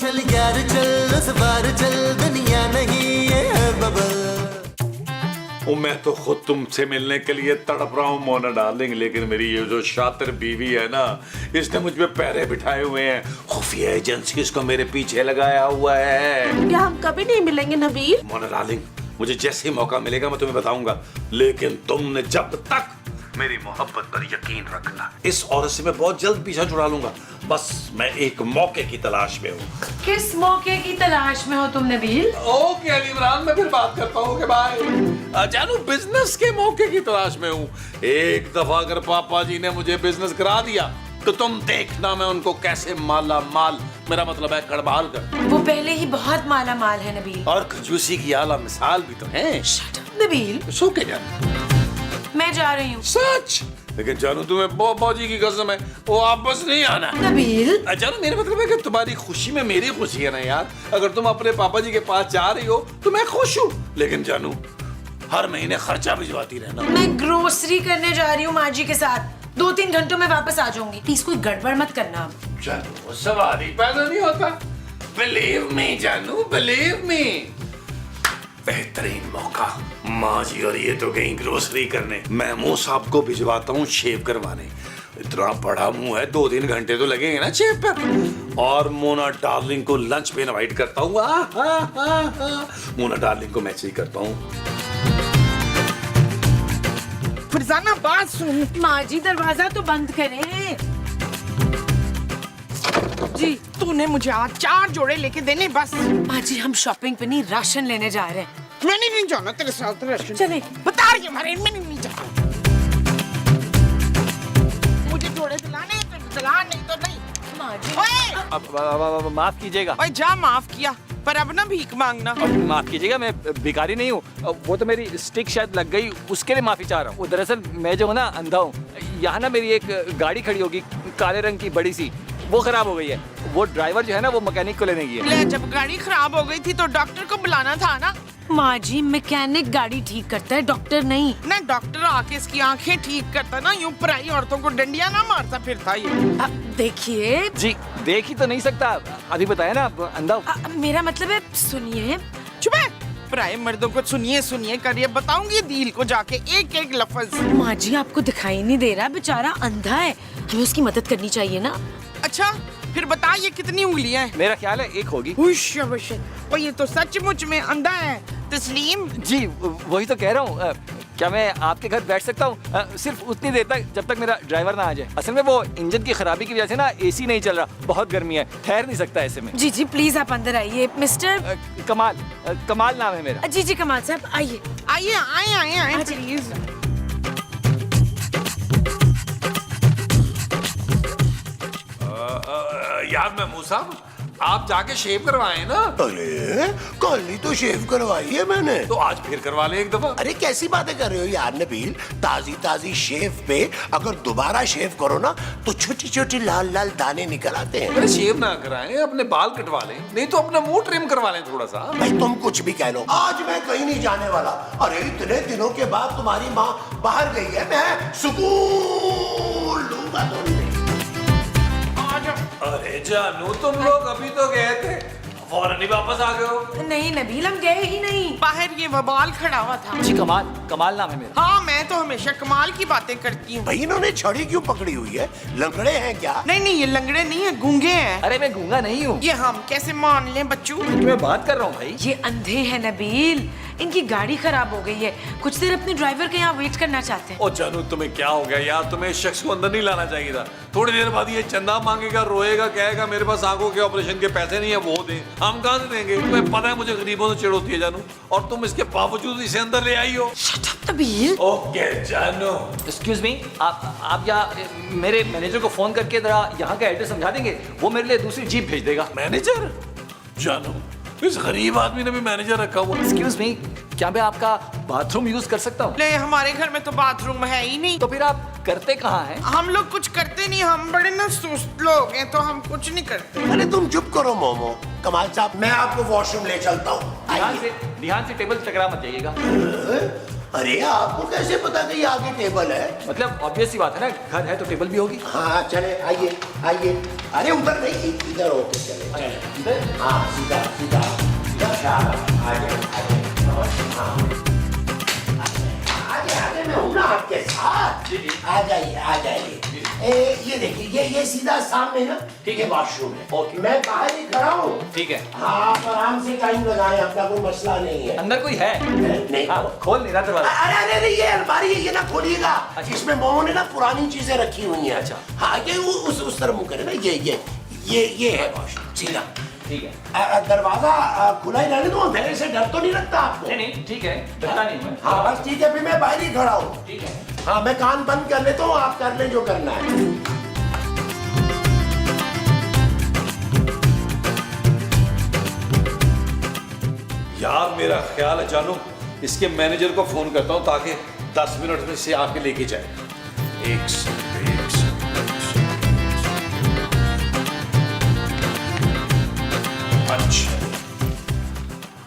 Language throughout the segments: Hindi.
चल यार चल, इस बार चल, दुनिया नहीं ये है बबल। वो मैं तो खुद तुमसे मिलने के लिए तड़प रहा हूँ मोना डार्लिंग, लेकिन मेरी ये जो शातिर बीवी है ना, इसने मुझ पे पैरे बिठाए हुए हैं। खुफिया एजेंसी इसको मेरे पीछे लगाया हुआ है। क्या हम कभी नहीं मिलेंगे नबील? मोना डार्लिंग, मुझे जैसे ही मौका मिलेगा मैं तुम्हें बताऊंगा, लेकिन तुमने जब तक मेरी मोहब्बत पर यकीन रखना, इस औरत से मैं बहुत जल्द पीछा छुड़ा लूंगा। बस मैं एक मौके की तलाश में हूँ। किस मौके की तलाश में हो तुम नबील? ओके अली इमरान, मैं फिर बात करता हूँ कि बाय। जानू बिजनेस के मौके की तलाश में हूँ। एक दफा अगर पापा जी ने मुझे बिजनेस करा दिया तो तुम देखना मैं उनको कैसे माला माल, मेरा मतलब है कड़बाल कर। वो पहले ही बहुत माला माल है नबील। और कंजूसी की आला मिसाल भी तो है। Shut up Nabeel. सो के जानू मैं जा रही हूँ। सच? लेकिन जानू तुम्हें पापा जी की कसम है, वो वापस नहीं आना। नबील जानू मेरा मतलब है कि तुम्हारी खुशी में मेरी खुशी है ना यार। अगर तुम अपने पापा जी के पास जा रही हो तो मैं खुश हूँ, लेकिन जानू हर महीने खर्चा भिजवाती रहना। मैं ग्रोसरी करने जा रही हूँ माँ जी के साथ। 2-3 घंटों में वापस आ जाऊंगी। प्लीज कोई गड़बड़ मत करना। जानू सवाल ही पैदा नहीं होता। बिलीव मी जानू, बिलीव मी। बेहतरीन मौका। माँ जी और ये तो गई ग्रोसरी करने, मैं मुंह साहब को भिजवाता हूँ शेव करवाने। इतना बड़ा मुंह है, 2-3 घंटे तो लगेंगे ना शेव पर। और मोना डार्लिंग को लंच पे इनवाइट करता हूँ। मोना डार्लिंग को मैसेज करता हूँ। फरजाना बात सुन। माँ जी दरवाजा तो बंद करें। जी तूने मुझे आज 4 जोड़े लेके देने बस। माँ जी हम शॉपिंग पे नहीं, राशन लेने जा रहे हैं। मैंने नहीं जाना तेरे साथ राशन। चले। बता रही हूँ मैंने नहीं जाना। मुझे जोड़े दिलाने हैं तो दिला, नहीं तो नहीं। माँ जी ओए! माफ कीजिएगा। ओए जा, माफ किया पर अब ना भीख मांगना। माफ कीजिएगा, मैं भिखारी नहीं हूँ। वो तो मेरी स्टिक शायद लग गई, उसके लिए माफी चाह रहा हूँ। दरअसल मैं जो हूँ ना अंधा हूँ। यहाँ ना मेरी एक गाड़ी खड़ी होगी काले रंग की बड़ी सी, वो खराब हो गई है। वो ड्राइवर जो है ना वो मैकेनिक को लेने गई है। ले, जब गाड़ी खराब हो गई थी तो डॉक्टर को बुलाना था ना। माँ जी मैकेनिक गाड़ी ठीक करता है, डॉक्टर नहीं। ना डॉक्टर आके इसकी आंखें ठीक करता ना, यूं पराई औरतों को डंडिया ना मारता फिरता ये। देखिए जी देख ही तो नहीं सकता, अभी बताया ना अंधा हूँ। मेरा मतलब है सुनिए। चुप है। पराए मर्दों को सुनिए सुनिए करिए, बताऊंगी दिल को जाके एक एक लफ्ज। माँ जी आपको दिखाई नहीं दे रहा, बेचारा अंधा है, हमें उसकी मदद करनी चाहिए ना। अच्छा फिर बता ये कितनी उंगलियां हैं? मेरा ख्याल है एक होगी। और ये तो सचमुच में अंधा है तस्लीम। जी वही तो कह रहा हूँ। क्या मैं आपके घर बैठ सकता हूँ सिर्फ उतनी देर तक जब तक मेरा ड्राइवर ना आ जाए? असल में वो इंजन की खराबी की वजह से ना एसी नहीं चल रहा, बहुत गर्मी है, ठहर नहीं सकता ऐसे में। जी जी प्लीज आप अंदर आइए। मिस्टर कमाल, कमाल नाम है मेरा। जी जी कमाल साहब आइए। आइए आए आए आए अच्छा। प्लीज। यार मैं मूसा, आप जाके शेव करवाएं ना। अरे कल ही तो शेव करवाई है मैंने। तो आज फिर करवा लें एक दफा। अरे कैसी बातें कर रहे हो यार नबील, ताजी ताजी शेव पे अगर दोबारा शेव करो ना तो छोटी छोटी लाल लाल दाने निकल आते हैं। अरे शेव ना कराएं, अपने बाल कटवा लें, नहीं तो अपना मुंह ट्रिम करवा लें थोड़ा सा। भाई तुम कुछ भी कह लो, आज मैं कहीं नहीं जाने वाला। अरे इतने दिनों के बाद तुम्हारी माँ बाहर गई है, मैं सुकून लूंगा तुमसे। अरे जानू तुम लोग अभी तो गए थे, फौरन ही वापस आ गए हो। नहीं नबील हम गए ही नहीं। बाहर ये वबाल खड़ा हुआ था। जी कमाल, कमाल नाम है मेरा। हाँ मैं तो हमेशा कमाल की बातें करती हूँ। भाई इन्होंने छड़ी क्यों पकड़ी हुई है, लंगड़े हैं क्या? नहीं नहीं ये लंगड़े नहीं है, गूंगे हैं। अरे मैं गूंगा नहीं हूँ। ये हम कैसे मान लें बच्चू? मैं बात कर रहा हूँ भाई। ये अंधे हैं नबील, इनकी गाड़ी खराब हो गई है, कुछ देर अपने ड्राइवर के यहाँ वेट करना चाहते हैं। ओ जानू तुम्हें क्या हो गया यार, तुम्हें इस शख्स को अंदर नहीं लाना चाहिए था। थोड़ी देर बाद ये चंदा मांगेगा, रोएगा, कहेगा मेरे पास आंखों के ऑपरेशन के पैसे नहीं है, वो दे। हम कहाँ से देंगे? तुम्हें पता है मुझे गरीबों से चिढ़ होती है जानू, और तुम इसके बावजूद इसे अंदर ले आई हो। Shut up Nabeel. ओके जानू। एक्सक्यूज मी, आप यहाँ मेरे मैनेजर को फोन करके जरा यहाँ का एड्रेस समझा देंगे, वो मेरे लिए दूसरी जीप भेज देगा। मैनेजर? जानू इस गरीब आदमी ने भी मैनेजर रखा हुआ। एक्सक्यूज मी, क्या मैं आपका बाथरूम यूज कर सकता हूँ? ले हमारे घर में तो बाथरूम है ही नहीं। तो फिर आप करते कहाँ हैं? हम लोग कुछ करते नहीं, हम बड़े ना सुस्त लोग हैं तो हम कुछ नहीं करते। अरे तुम चुप करो मोमो। कमाल साहब मैं आपको वॉशरूम ले चलता हूँ। ध्यान से टेबल से टकरा मत जाइएगा। अरे आपको कैसे पता कि ये आगे टेबल है? मतलब ऑब्वियस सी बात है ना, घर है तो टेबल भी होगी। हाँ चले, आइए आइए। अरे उधर नहीं, इधर होके चले चले। हाँ सीधा सीधा सीधा, आ जाए। आगे मैं हूँ ना आपके साथ। आ जाइए आ जाइए। ये देखिए, ये सीधा सामने ना, ठीक है, वॉशरूम है। ओके। मैं बाहर ही खड़ा हूँ। ठीक है। हाँ आप आराम से टाइम लगाएं, अपना कोई मसला नहीं है। अंदर कोई है? नहीं। हाँ, खोल नहीं रहा दरवाजा। अरे अरे अरे, ये अलमारी है, ये ना खोलिएगा। इसमें मोमो ने ना पुरानी चीजें रखी हुई हैं। अच्छा। हाँ ये उस तरफ मुंह करे ना, ये है वॉशरूम सीधा। ठीक है। दरवाजा खुला ही रहने दो, अंधेरे से डर तो नहीं लगता आपको? नहीं ठीक है, डरता नहीं मैं। हाँ बस ठीक है, फिर मैं बाहर ही खड़ा हूँ। ठीक है। हाँ मैं कान बंद कर लेता हूँ, आप कर लें जो करना है। यार मेरा ख्याल है जानू, इसके मैनेजर को फोन करता हूँ ताकि 10 मिनट में से आके लेके जाए। एक सेकंड। अच्छा,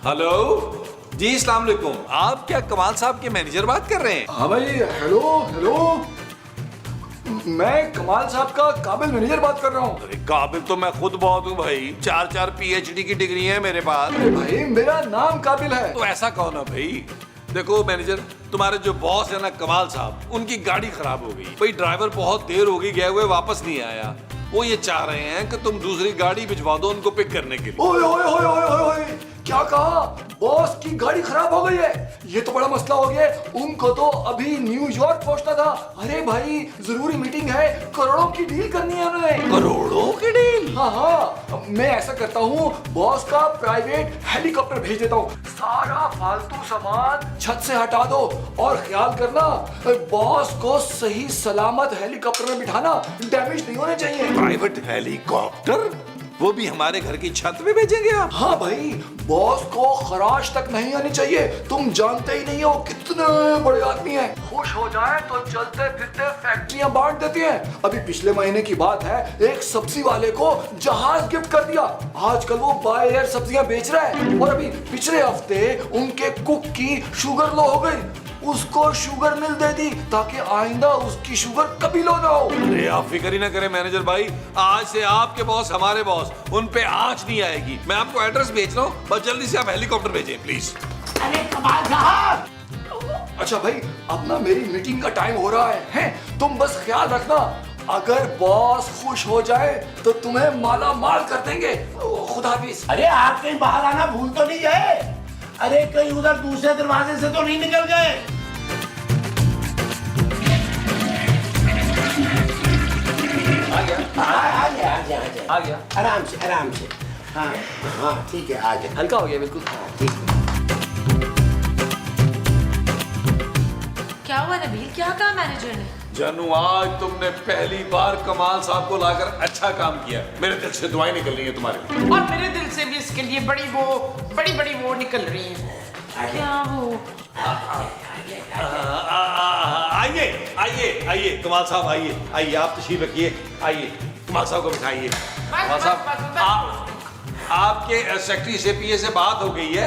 हेलो जी, अस्सलाम वालेकुम। आप क्या कमाल साहब के मैनेजर बात कर रहे हैं? हाँ भाई, हेलो हेलो, मैं कमाल साहब का काबिल मैनेजर बात कर रहा हूँ। अरे काबिल तो मैं खुद बहुत हूँ भाई, 4 PhD की डिग्री है मेरे पास। अरे भाई मेरा नाम काबिल है। तो ऐसा कौन है भाई? देखो मैनेजर, तुम्हारे जो बॉस है ना कमाल साहब, उनकी गाड़ी खराब हो गई भाई, ड्राइवर बहुत देर हो गई गए हुए, वापस नहीं आया। वो ये चाह रहे हैं कि तुम दूसरी गाड़ी भिजवा दो उनको पिक करने के लिए। ओए ओए ओए ओए ओए ओए, क्या कहा? बॉस की गाड़ी खराब हो गई है? ये तो बड़ा मसला हो गया। उनको तो अभी न्यूयॉर्क पहुंचना था। अरे भाई जरूरी मीटिंग है, करोड़ों की डील करनी है उन्होंने। करोड़ों की डील? हाँ हाँ, मैं ऐसा करता हूँ, बॉस का प्राइवेट हेलीकॉप्टर भेज देता हूँ, सारा फालतू सामान छत से हटा दो और ख्याल करना बॉस को सही सलामत हेलीकॉप्टर में बिठाना, डैमेज नहीं होने चाहिए। Private helicopter? वो भी हमारे घर की छत पे भेजेंगे आप? हाँ भाई, बॉस को खराश तक नहीं आनी चाहिए। तुम जानते ही नहीं हो कितने बड़े आदमी हैं। खुश हो जाए तो चलते फिरते फैक्ट्रियां बांट देती हैं। अभी पिछले महीने की बात है, एक सब्जी वाले को जहाज गिफ्ट कर दिया। आजकल वो बाय एयर सब्जियां बेच रहा है। और अभी पिछले हफ्ते उनके कुक की शुगर लो हो गई, उसको शुगर मिल दे दी ताकि आइंदा उसकी शुगर कभी लो ना हो। अरे आप फिक्र ही ना करें मैनेजर भाई, आज से आपके बॉस हमारे बॉस, उन पे आंच नहीं आएगी। मैं आपको एड्रेस भेज रहा हूँ, बस जल्दी से आप हेलीकॉप्टर भेजें प्लीज। अरे कमाल साहब, अच्छा भाई, अब ना मेरी मीटिंग का टाइम हो रहा है, तुम बस ख्याल रखना, अगर बॉस खुश हो जाए तो तुम्हें माला माल कर देंगे। खुदा हाफिज। अरे आप कहीं बाहर आना भूल तो नहीं गए? अरे कहीं उधर दूसरे दरवाजे से तो नहीं निकल गए? आ गया आ गया। आराम से। हाँ हाँ ठीक है, आ जाए। हल्का हो गया बिल्कुल। क्या हुआ नबील, क्या कहा मैनेजर ने? जानू, आज तुमने पहली बार कमाल साहब को लाकर अच्छा काम किया। मेरे दिल से दुआएं निकल रही हैं तुम्हारे लिए। और मेरे दिल से भी इसके लिए बड़ी वो निकल रही है। क्या वो? आइए कमाल साहब, आइए आप तशरीफ रखिए। आइए कमाल साहब को बिठाइए। कमाल साहब, आपके सेक्रेटरी से पीए से बात हो गई है,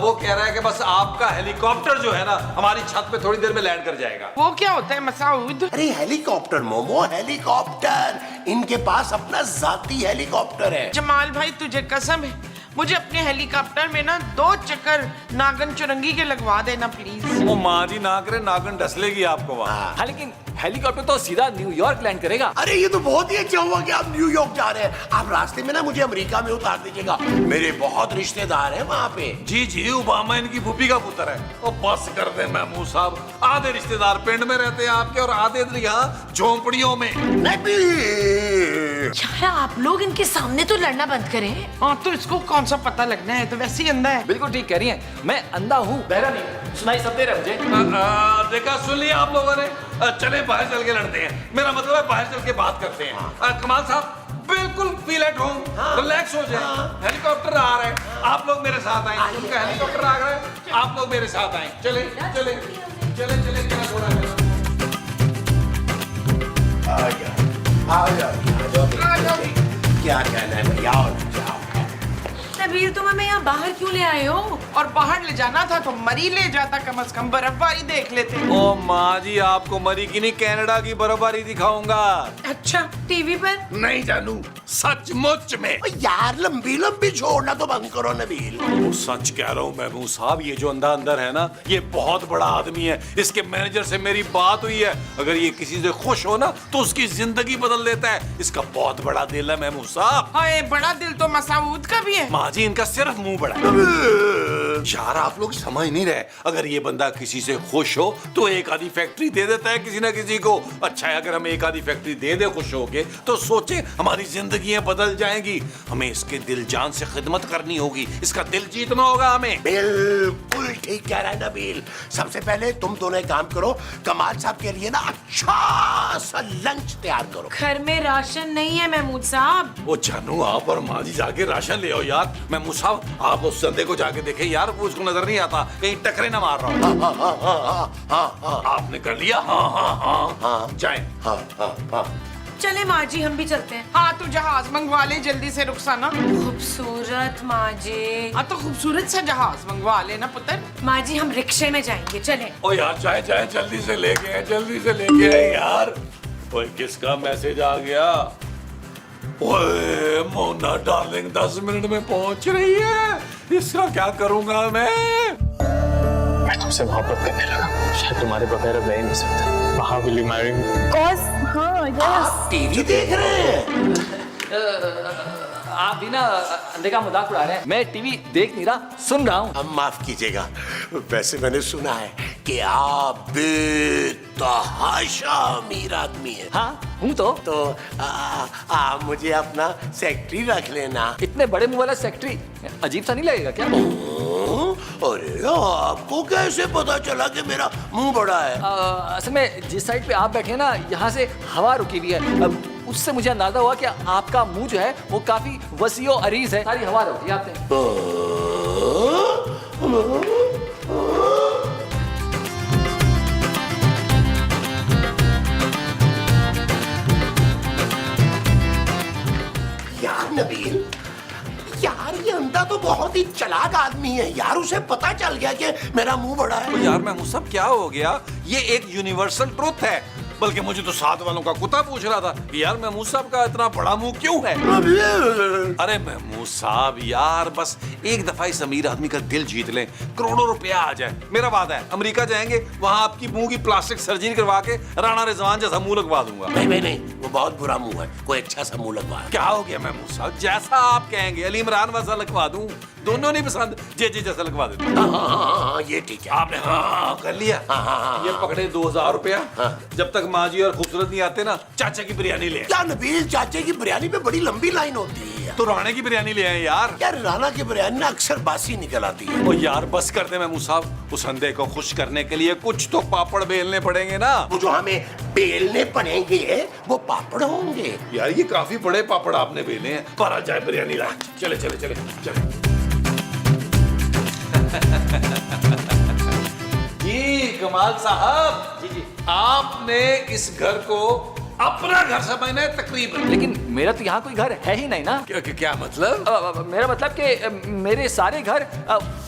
वो कह रहा है कि बस आपका हेलीकॉप्टर जो है ना हमारी छत पे थोड़ी देर में लैंड कर जाएगा। वो क्या होता है मसाउद? अरे हेलीकॉप्टर मोमो, हेलीकॉप्टर, इनके पास अपना जाती हेलीकॉप्टर है। जमाल भाई तुझे कसम है, मुझे अपने हेलीकॉप्टर में ना 2 चक्कर नागन चुरंगी के लगवा देना प्लीज। वो माँ जी ना करे, नागन डस लेगी आपको वहाँ। हाँ, लेकिन हेलीकॉप्टर तो सीधा न्यूयॉर्क लैंड करेगा। अरे ये तो बहुत ही अच्छा हुआ कि आप न्यूयॉर्क जा रहे हैं। आप रास्ते में ना मुझे अमेरिका में उतार दीजिएगा, मेरे बहुत रिश्तेदार हैं वहाँ पे। जी ओबामा इनकी फूफी का पुत्र है। तो बस कर दे महमूद साहब, आधे रिश्तेदार पिंड में रहते हैं आपके और आधे यहाँ झोंपड़ियों में। यार आप लोग इनके सामने तो लड़ना बंद करें। हाँ तो इसको कौन सा पता लगना है, तो वैसे ही अंधा है। बिल्कुल ठीक कह रही हैं, मैं अंधा हूँ, बहरा नहीं, सुनाई सब दे रहे मुझे। देखा, सुन लिया आप लोगों ने। चले बाहर चल के लड़ते हैं, मेरा मतलब है बाहर चल के बात करते हैं। कमाल साहब बिल्कुल फील एट होम, रिलैक्स हो जाए। हेलीकॉप्टर आ रहा है, आप लोग मेरे साथ आए। उनका हेलीकॉप्टर आ रहा है, आप लोग मेरे साथ आए। चले क्या हो रहा है? आ जाओ। क्या कहना है भैया? नबील, तुम हमें यहाँ बाहर क्यों ले आए हो? और बाहर ले जाना था तो मरी ले जाता, कम से कम बर्फबारी देख लेते। ओ माँ जी, आपको मरी की नहीं कनाडा की बर्फबारी दिखाऊंगा। अच्छा, टीवी पर? नहीं जानू, सचमुच में। ओ यार लंबी लंबी छोड़ना तो बंद करो नबील। वो सच कह रहा हूँ महमूद साहब, ये जो अंधा अंदर है ना, ये बहुत बड़ा आदमी है। इसके मैनेजर से मेरी बात हुई है, अगर ये किसी से खुश हो ना तो उसकी जिंदगी बदल देता है। इसका बहुत बड़ा दिल है महमूद साहब। हाय, बड़ा दिल तो मसाऊद का भी है। माँ जी, इनका सिर्फ मुंह बड़ा है। यार आप लोग समझ नहीं रहे, अगर ये बंदा किसी से खुश हो तो एक आधी फैक्ट्री दे देता है किसी ना किसी को। अच्छा है, अगर हम एक आधी फैक्ट्री दे दे खुश होके तो सोचे हमारी जिंदगियां बदल जाएंगी। हमें इसके दिल जान से खिदमत करनी होगी, इसका दिल जीतना होगा हमें। बिल्कुल ठीक कह रहा है नबील। सबसे पहले तुम दोनों एक काम करो, कमाल साहब के लिए ना अच्छा सा लंच तैयार करो। घर में राशन नहीं है महमूद साहब। वो जानू, आप और माँ जी जाके राशन ले आओ यार। महमूद साहब, आप उस संदे को जाके देखें यार, वो उसको नजर नहीं आता, कहीं टकरे ना मार रहा हो। आपने कर लिया? हाँ, जाएं। चले माँ जी, हम भी चलते हैं। हाँ, तू जहाज मंगवा ले जल्दी से रुखसाना। खूबसूरत माँ जी। हाँ तो खूबसूरत सा जहाज मंगवा लेना पुत्र। माँ जी, हम रिक्शे में जाएंगे, चले। ओ यार, जाए जाए, जल्दी से लेके आए, जल्दी से लेके आए यार। ओए, किसका मैसेज आ गया? ओए मोना डार्लिंग 10 मिनट में पहुंच रही है। इसका क्या करूंगा मैं तुमसे मोहब्बत करने लगा, शायद तुम्हारे बगैर रह ही नहीं सकता। How will you marry me? आप टीवी देख रहे हैं? आप भी ना अंधे का मजाक उड़ा रहे हैं। मैं टीवी देख नहीं रहा, सुन रहा हूँ। अब माफ कीजिएगा, वैसे मैंने सुना है कि आप बेतहाशा अमीर आदमी हैं। हाँ हूँ तो मुझे अपना सेक्रेटरी रख लेना। इतने बड़े मुंह वाला सेक्रेटरी अजीब सा नहीं लगेगा क्या? अरे आपको कैसे पता चला कि मेरा मुंह बड़ा है? असल में जिस साइड पे आप बैठे हैं ना, यहाँ से हवा रुकी हुई है। अब उससे मुझे अंदाजा हुआ कि आपका मुंह जो है वो काफी वसी और अरीज है, सारी हवा रुकी है आपने। यार नबील, यार ये अंधा तो बहुत ही चालाक आदमी है यार, उसे पता चल गया कि मेरा मुंह बड़ा है। यार मैं सब क्या हो गया? ये एक यूनिवर्सल ट्रुथ है। बल्कि मुझे तो साथ वालों का कुत्ता पूछ रहा था कि यार महमूद साहब का इतना बड़ा मुंह क्यों है? अरे महमूद साहब यार, बस एक दफा इस अमीर आदमी का दिल जीत लें, करोड़ों रुपया आ जाए। मेरा वादा है, अमेरिका जाएंगे, वहाँ आपकी मुंह की प्लास्टिक सर्जरी करवा के राणा रिजवान जैसा मुंह लगवा दूंगा। नहीं, वो बहुत बुरा मुंह है, कोई अच्छा सा मुंह लगवा। क्या हो गया महमूद साहब? जैसा आप कहेंगे, अली इमरान वैसा लगवा दूं। दोनों नहीं पसंद, जे जैसा लगवा देते। हाँ, ये ठीक है। आपने हाँ कर लिया। ये पकड़े 2000 रुपया। जब तक माँ जी और खूबसूरत नहीं आते ना, चाचा की बिरयानी ले। क्या नबील, चाचे की बिरयानी पे बड़ी लंबी लाइन होती है। तो राणा की बिरयानी ले आए यार। यार राणा की बिरयानी ना अक्सर बासी निकल आती है। ओ यार बस करते महमूद साहब, उस अंधे को खुश करने के लिए कुछ तो पापड़ बेलने पड़ेंगे ना। वो जो हमें बेलने पड़ेंगे वो पापड़ होंगे। यार ये काफी बड़े पापड़ आपने बेले हैं। पर आ जाए बिरयानी ला। चले चले चले चले। जी कमाल साहब, जी आपने इस घर को अपना घर समझना है तकरीबन। लेकिन मेरा तो यहाँ कोई घर है ही नहीं ना। क्या मतलब? मेरा मतलब कि मेरे सारे घर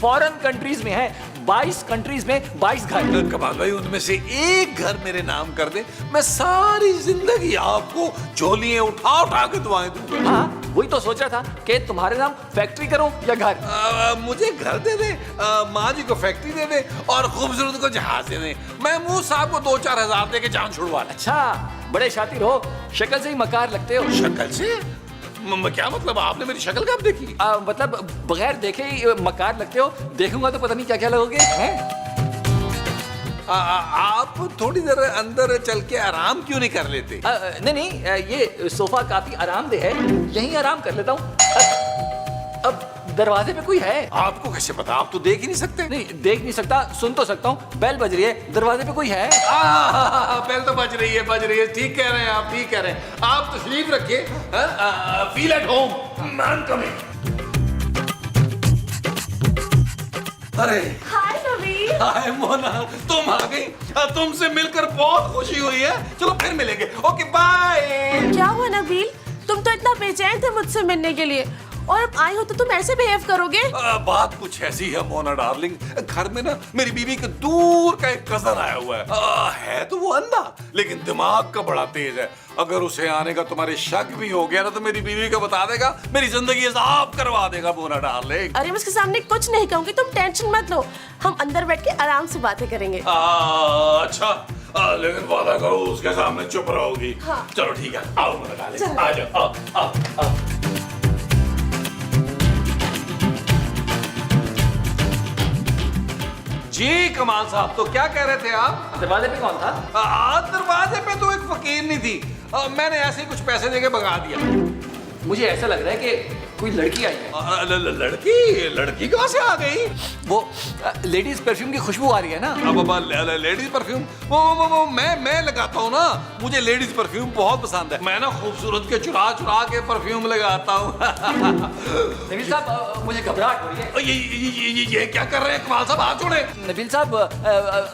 फॉरेन कंट्रीज में हैं। 22 कंट्रीज में 22 घर। कमाल भाई, उनमें से एक घर मेरे नाम कर दे, मैं सारी जिंदगी आपको झोलियां उठा उठा के दुआएं दूंगा। हाँ वही तो सोच रहा था कि तुम्हारे नाम फैक्ट्री करूं या घर। मुझे घर दे दे, माँ जी को फैक्ट्री दे दे और खूबसूरत को जहाज दे दे। महमूद साहब को 2-4 हजार दे के जान छुड़वा ले। अच्छा, बड़े शातिर हो, शक्ल से ही मकार लगते हो। शक्ल से? क्या मतलब? आपने मेरी शक्ल कब देखी? मतलब बगैर देखे ही मकार लगते हो। देखूंगा तो पता नहीं क्या क्या लगोगे हैं? आप थोड़ी देर अंदर चल के आराम क्यों नहीं कर लेते? नहीं, ये सोफा काफी आरामदेह है, यहीं आराम कर लेता हूँ। अब दरवाजे पे कोई है? आपको कैसे पता? आप तो देख ही नहीं सकते। नहीं, देख नहीं सकता, सुन तो सकता हूँ। बेल बज रही है, दरवाजे पे कोई है? बेल तो बज रही है। ठीक कह रहे हैं आप, ठीक कह रहे हैं आप। तशरीफ रखिए, feel at home. Man coming. अरे हाय नवीन। हाय मोना, तुम आ गई। तुमसे मिलकर बहुत खुशी हुई है। चलो फिर मिलेंगे। Okay bye. क्या हुआ नबील, तुम तो इतना बेचैन थे मुझसे मिलने के लिए। और अब आए हो तो तुम ऐसे बिहेव करोगे? बात कुछ ऐसी है मोना डार्लिंग, घर में ना मेरी बीवी के दूर का एक कजन आया हुआ है तो वो अंधा लेकिन दिमाग का बड़ा तेज है। अगर उसे आने का तुम्हारे शक भी हो गया ना तो मेरी बीवी को बता देगा, मेरी जिंदगी साफ करवा देगा मोना डार्लिंग। अरे मैं उसके सामने कुछ नहीं कहूंगी, तुम टेंशन मत लो, हम अंदर बैठ के आराम से बातें करेंगे। अच्छा लेकिन वादा करो उसके सामने चुप रहोगी। हाँ। चलो ठीक है, आओ मोना डार्लिंग, आ जाओ, आओ आओ आओ। जी कमाल साहब, तो क्या कह रहे थे आप? दरवाजे पे कौन था? दरवाजे पे तो एक फकीर नहीं थी, मैंने ऐसे ही कुछ पैसे देके भगा दिया। मुझे ऐसा लग रहा है कि कोई लड़की आई है। लड़की कहाँ से आ गई? वो लेडीज परफ्यूम की खुशबू आ रही है ना। अब लेडीज परफ्यूम वो मैं लगाता हूँ ना, मुझे लेडीज परफ्यूम बहुत पसंद है। मैं ना खूबसूरत के चुरा चुरा के परफ्यूम लगाता हूँ। नबील साहब मुझे घबराहट हो रही है। ये क्या कर रहे हैं कमाल साहब, हाथ छोड़े। नबील साहब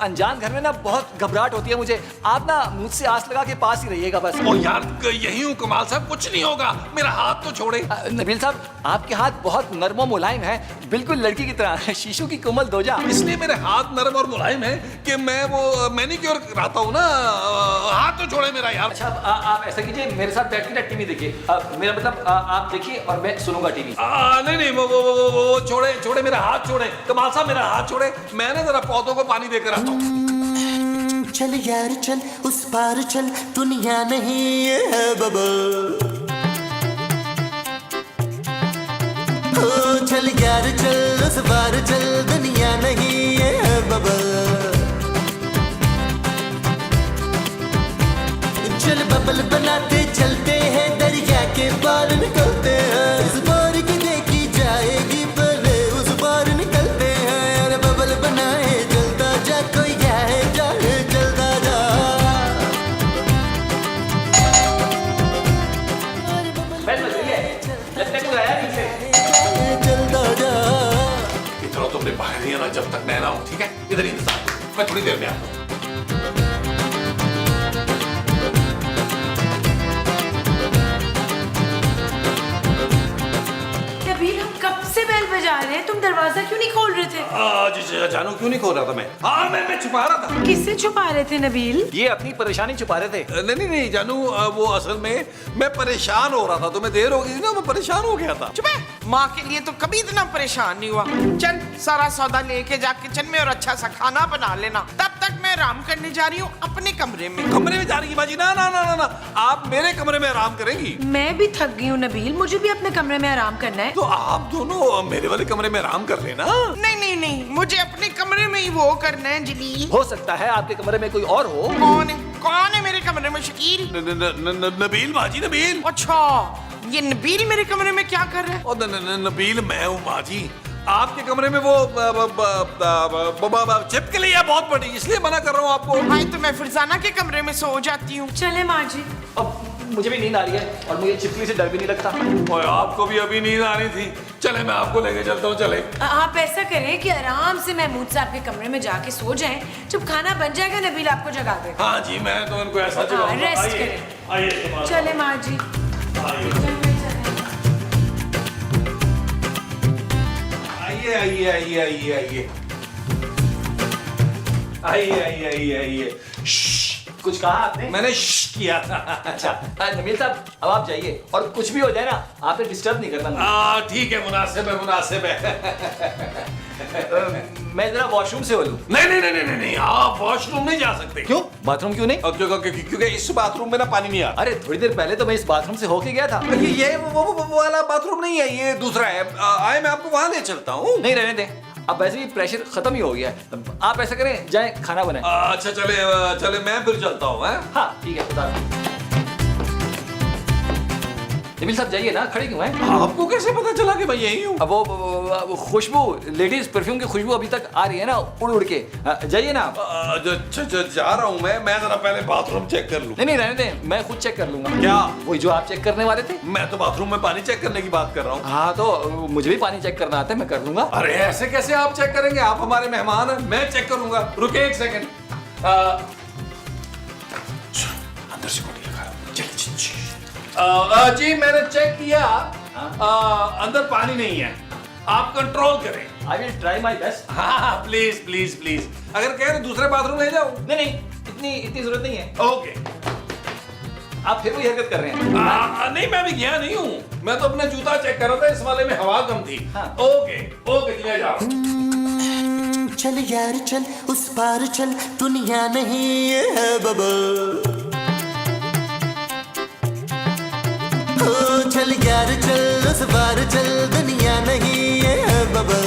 अनजान घर में ना बहुत घबराहट होती है मुझे, आप ना मुझसे आस लगा के पास ही रहिएगा बस। ओ यार यही हूँ कमाल साहब, कुछ नहीं होगा, मेरा हाथ तो छोड़े। नबील साहब आपके हाथ बहुत नरम और मुलायम है, बिल्कुल लड़की की तरह, शीशो की कोमल दोजा। इसलिए मेरे हाथ नरम और मुलायम है कि मैं वो मैनिक्योर कराता हूँ ना। हाथ तो छोड़े मेरा यार। अच्छा आप ऐसा कीजिए, मेरे साथ बैठ के टीवी देखिए। मेरा मतलब आप देखिए और मैं सुनूंगा टीवी। नहीं वो छोड़े मेरा हाथ छोड़े कमाल साहब, मेरा हाथ छोड़े, मैंने जरा पौधों को पानी देकर आता हूँ। चल यार चल उस पार चल, दुनिया नहीं ये है बबल। चल यार चल उस पार चल, दुनिया नहीं ये है बबल। चल बबल बनाते चलते हैं, दरिया के पार निकलते हैं। इस बार की देखी जाएगी पहले उस पार निकलते हैं। अरे बबल बनाए चलता जा, कोई जाए जाए चलता जा। इतना तुमने बाहर नहीं आना जब तक मैं ना हूं, ठीक है? इधर ही इंतजार, मैं थोड़ी देर में आता हूं। नबील हम कब से बेल बजा रहे हैं, तुम दरवाजा क्यों नहीं खोल रहे थे? जी जानू क्यों नहीं खोल रहा था मैं? हाँ मैं छुपा रहा था। किससे छुपा रहे थे नबील? ये अपनी परेशानी छुपा रहे थे। नहीं जानू, वो असल में मैं परेशान हो रहा था, तुम्हें देर हो गई थी ना, मैं परेशान हो गया था। चुप है, माँ के लिए तो कभी इतना परेशान नहीं हुआ। चल सारा सौदा लेके जा किचन में और अच्छा सा खाना बना लेना, तब तक मैं आराम करने जा रही हूँ अपने कमरे में। कमरे में जा रही बाजी? ना ना ना ना ना, आप मेरे कमरे में आराम करेंगी। मैं भी थक गई हूँ नबील, मुझे भी अपने कमरे में आराम करना है। तो आप दोनों मेरे वाले कमरे में आराम कर लेना। नहीं, मुझे अपने कमरे में ही वो करना है जलील। हो सकता है आपके कमरे में कोई और हो। कौन है मेरे कमरे में? शकील। नबील बाजी, नबील। अच्छा, ये नबील मेरे कमरे में क्या कर रहा है? और नबील मैं हूँ बाजी, आपके कमरे में वो छिपकली है बहुत बड़ी, इसलिए मना कर रहा हूँ आपको। भाई तो मैं फरजाना के कमरे में सो जाती हूँ। चले माँ जी। अब मुझे भी नींद आ रही है और मुझे छिपकली से डर भी नहीं लगता। और आपको भी अभी नींद आ रही थी, चले मैं आपको लेके चलता हूँ। चले आप ऐसा करें कि आराम से महमूद साहब के कमरे में जाके सो जाएं, जब खाना बन जाएगा नबील आपको जगा देगा। हाँ जी, मैं तो उनको ऐसा हाँ, रेस्ट करें। आइए चले माँ जी। आइए। कुछ कहा आपने? मैंने श्श किया था। अच्छा नबील साहब अब आप जाइए, और कुछ भी हो जाए ना आपने डिस्टर्ब नहीं करना मुझे। ठीक है, मुनासिब है। मैं जरा वॉशरूम से हो लूं। नहीं, आप वॉशरूम नहीं जा सकते। क्यों? बाथरूम क्यों नहीं? क्योंकि इस बाथरूम में ना पानी नहीं आता। अरे थोड़ी देर पहले तो मैं इस बाथरूम से होके गया था। ये वो वाला बाथरूम नहीं है, ये दूसरा है। आए मैं आपको वहां ले चलता हूँ। नहीं रहने दें, अब वैसे भी प्रेशर खत्म ही हो गया है। आप ऐसा करें, जाएं खाना बनाएं। अच्छा चले मैं फिर चलता हूँ। हाँ ठीक है, बता नबील साहब जाइए ना, खड़े क्यों हैं? आपको कैसे पता चला कि मैं यही हूँ? अब वो खुशबू, लेडीज परफ्यूम की खुशबू अभी तक आ रही है ना उड़ के। जाइए ना। जा रहा हूँ मैं जरा पहले बाथरूम चेक कर लूँ। नहीं रहने दें, मैं खुद चेक कर लूंगा। क्या? वही जो आप चेक करने वाले थे। मैं तो बाथरूम में पानी चेक करने की बात कर रहा हूँ। हाँ तो मुझे भी पानी चेक करना आता है, मैं कर लूंगा। अरे ऐसे कैसे आप चेक करेंगे? आप हमारे मेहमान हैं, मैं चेक करूंगा। रुके एक सेकंड। अंदर से कुंडी लगा। जी मैंने चेक किया, अंदर पानी नहीं है, आप कंट्रोल करें। I will try my best. हाँ प्लीज प्लीज प्लीज, अगर कहे तो दूसरे बाथरूम ले जाओ। नहीं, इतनी जरूरत नहीं है। ओके। आप फिर वही हरकत कर रहे हैं। नहीं, मैं भी गया नहीं हूँ, मैं तो अपना जूता चेक कर रहा था, इस वाले में हवा कम थी। हाँ। ओके ओके, ले जाओ। चल यार चल उस पार चल, दुनिया नहीं है बबल। ओ चल यार चल उस पार चल, दुनिया नहीं है बबल।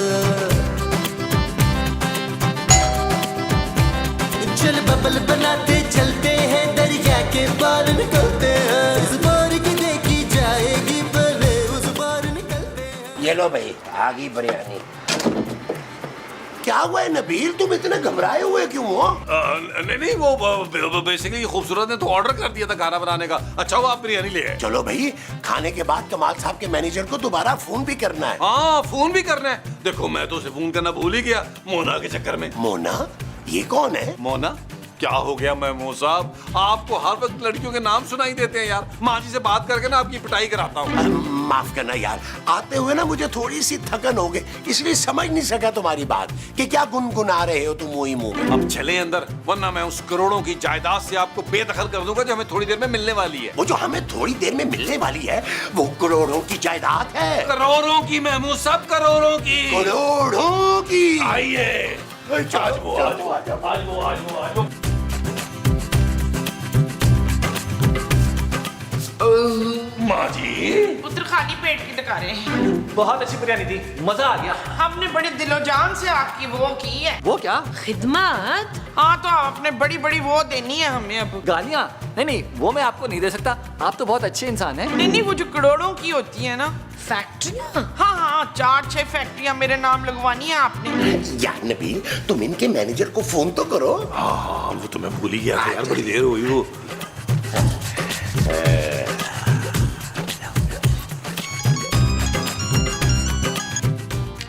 चल बबल बनाते चलते हैं, दरिया के पार निकलते हैं। इस बार की देखी जाएगी पहले उस बार निकलते हैं। ये लो भाई, आ गई बिरयानी। क्या हुआ है नबील, तुम इतने घबराए हुए क्यों हो? नहीं, वो बेसिकली खूबसूरत ने तो ऑर्डर कर दिया था खाना बनाने का। अच्छा हुआ आप बिरयानी ले आए। चलो भाई, खाने के बाद कमाल साहब के मैनेजर को दोबारा फोन भी करना है। हाँ, फोन भी करना है। देखो मैं तो उसे फोन करना भूल ही गया मोना के चक्कर में। मोना? ये कौन है? मोना? क्या हो गया महमूद साहब, आपको हर वक्त लड़कियों के नाम सुनाई देते हैं यार। माँ जी से बात करके ना आपकी पिटाई कराता हूँ। माफ करना यार, आते हुए ना मुझे थोड़ी सी थकन हो गई, इसलिए समझ नहीं सका तुम्हारी बात कि क्या गुनगुना रहे हो तुम मुंह मुंह में। अब चले अंदर, वरना मैं उस करोड़ों की जायदाद से आपको बेदखल कर दूंगा जो हमें थोड़ी देर में मिलने वाली है। वो जो हमें थोड़ी देर में मिलने वाली है, वो करोड़ों की जायदाद है। करोड़ों की महमूद साहब, करोड़ों की। करोड़ों की। आइए, आज वो माँ जी, पुत्र खाली पेट की टका रहे हैं। बहुत अच्छी बिरयानी थी, मजा आ गया। हमने बड़े दिलो जान से आपकी वो की है। वो क्या? खिदमत। हाँ, तो आपने बड़ी बड़ी वो देनी है हमें अब। गालियाँ? नहीं, वो मैं आपको नहीं दे सकता। आप तो बहुत अच्छे इंसान हैं। नहीं, वो जो करोड़ों की होती है ना, फैक्ट्रियाँ। हाँ, 4-6 फैक्ट्रियां मेरे नाम लगवानी है आपने। यार नबील, तुम इनके मैनेजर को फोन तो करो। हाँ, वो तो मैं भूल ही गया था यार, बड़ी देर हुई वो।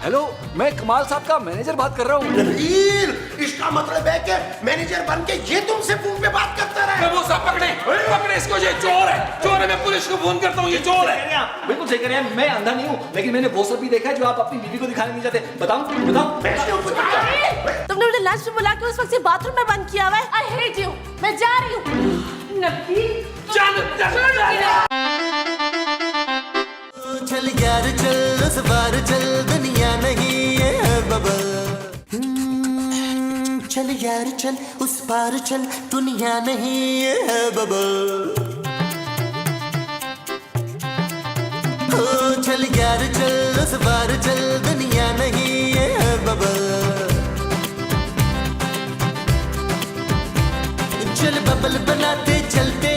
हेलो, मैं कमाल साहब का मैनेजर बात कर रहा हूँ। नबील, इसका मतलब है कि मैनेजर बन के ये तुमसे फोन पे बात करता रहे। वो सब पकड़े इसको, ये चोर है, मैं पुलिस को फोन करता हूँ, ये चोर है। बिल्कुल सही कह रहे हैं, मैं अंधा नहीं हूँ, लेकिन मैंने वो सब भी देखा है जो आप अपनी बीवी को दिखाने नहीं चाहते। बताओ। तुमने मुझे लंच में बुला के उस वक्त से बाथरूम में बंद किया हुआ है। आई हेट यू, मैं जा रही हूँ। नबील, चल यार चल उस बार चल, दुनिया नहीं है बबल। चल यार चल उस पार चल, दुनिया नहीं है बबल। ओ चल यार चल उस पार चल, दुनिया नहीं है बबल। चल बबल बनाते चलते